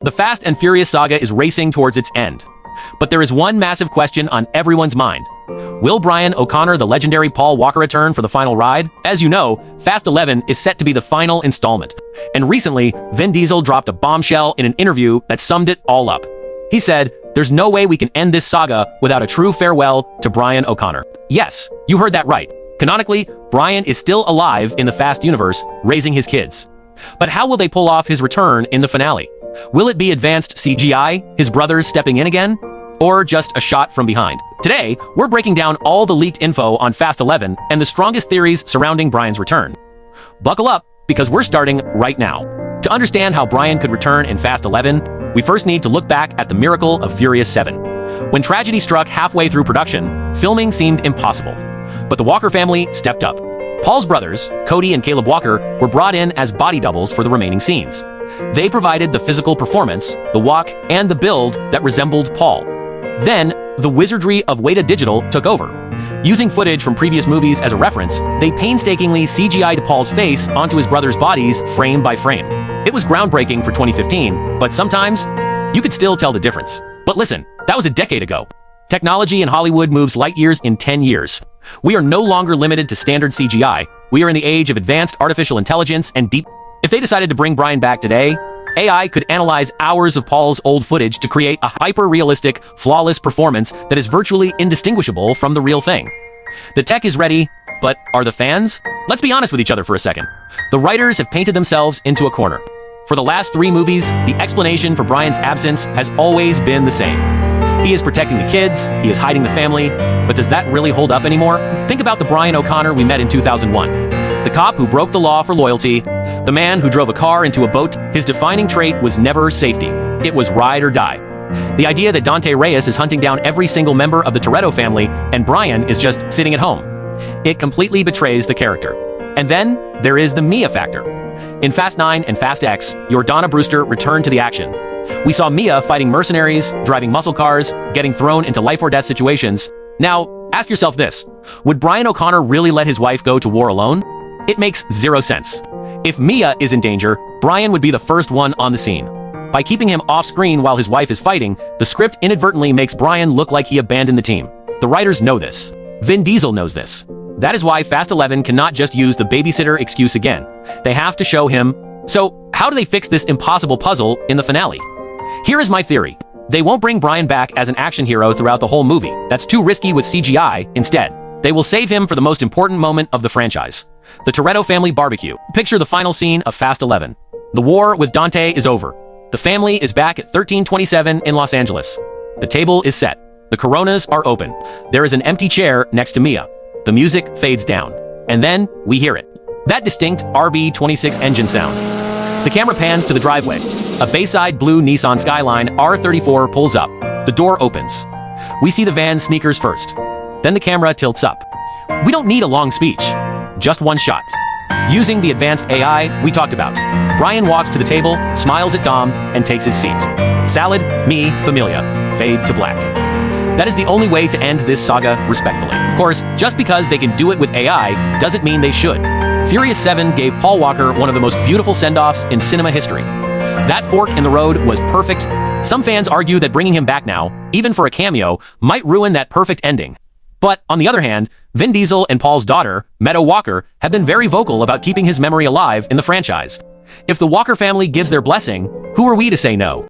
The Fast and Furious saga is racing towards its end. But there is one massive question on everyone's mind. Will Brian O'Connor, the legendary Paul Walker, return for the final ride? As you know, Fast 11 is set to be the final installment. And recently, Vin Diesel dropped a bombshell in an interview that summed it all up. He said, "There's no way we can end this saga without a true farewell to Brian O'Connor." Yes, you heard that right. Canonically, Brian is still alive in the Fast universe, raising his kids. But how will they pull off his return in the finale? Will it be advanced CGI, his brothers stepping in again? Or just a shot from behind? Today, we're breaking down all the leaked info on Fast 11 and the strongest theories surrounding Brian's return. Buckle up, because we're starting right now. To understand how Brian could return in Fast 11, we first need to look back at the miracle of Furious 7. When tragedy struck halfway through production, filming seemed impossible. But the Walker family stepped up. Paul's brothers, Cody and Caleb Walker, were brought in as body doubles for the remaining scenes. They provided the physical performance, the walk, and the build that resembled Paul. Then, the wizardry of Weta Digital took over. Using footage from previous movies as a reference, they painstakingly CGI'd Paul's face onto his brothers' bodies frame by frame. It was groundbreaking for 2015, but sometimes, you could still tell the difference. But listen, that was a decade ago. Technology in Hollywood moves light years in 10 years. We are no longer limited to standard CGI. We are in the age of advanced artificial intelligence and deep. If they decided to bring Brian back today, AI could analyze hours of Paul's old footage to create a hyper-realistic, flawless performance that is virtually indistinguishable from the real thing. The tech is ready, but are the fans? Let's be honest with each other for a second. The writers have painted themselves into a corner. For the last 3 movies, the explanation for Brian's absence has always been the same. He is protecting the kids, he is hiding the family, but does that really hold up anymore? Think about the Brian O'Connor we met in 2001. The cop who broke the law for loyalty, the man who drove a car into a boat. His defining trait was never safety. It was ride or die. The idea that Dante Reyes is hunting down every single member of the Toretto family and Brian is just sitting at home. It completely betrays the character. And then, there is the Mia factor. In Fast 9 and Fast X, Jordana Brewster returned to the action. We saw Mia fighting mercenaries, driving muscle cars, getting thrown into life-or-death situations. Now, ask yourself this. Would Brian O'Connor really let his wife go to war alone? It makes 0 sense. If Mia is in danger, Brian would be the first one on the scene. By keeping him off-screen while his wife is fighting, the script inadvertently makes Brian look like he abandoned the team. The writers know this. Vin Diesel knows this. That is why Fast 11 cannot just use the babysitter excuse again. They have to show him. So, how do they fix this impossible puzzle in the finale? Here is my theory. They won't bring Brian back as an action hero throughout the whole movie. That's too risky with CGI. Instead, they will save him for the most important moment of the franchise. The Toretto family barbecue. Picture the final scene of Fast 11. The war with Dante is over. The family is back at 1327 in Los Angeles. The table is set. The Coronas are open. There is an empty chair next to Mia. The music fades down. And then, we hear it. That distinct RB26 engine sound. The camera pans to the driveway. A Bayside blue Nissan Skyline R34 pulls up. The door opens. We see the van's sneakers first. Then the camera tilts up. We don't need a long speech. Just one shot. Using the advanced AI we talked about, Brian walks to the table, smiles at Dom, and takes his seat. Salad, me, familia. Fade to black. That is the only way to end this saga respectfully. Of course, just because they can do it with AI doesn't mean they should. Furious 7 gave Paul Walker one of the most beautiful send-offs in cinema history. That fork in the road was perfect. Some fans argue that bringing him back now, even for a cameo, might ruin that perfect ending. But, on the other hand, Vin Diesel and Paul's daughter, Meadow Walker, have been very vocal about keeping his memory alive in the franchise. If the Walker family gives their blessing, who are we to say no?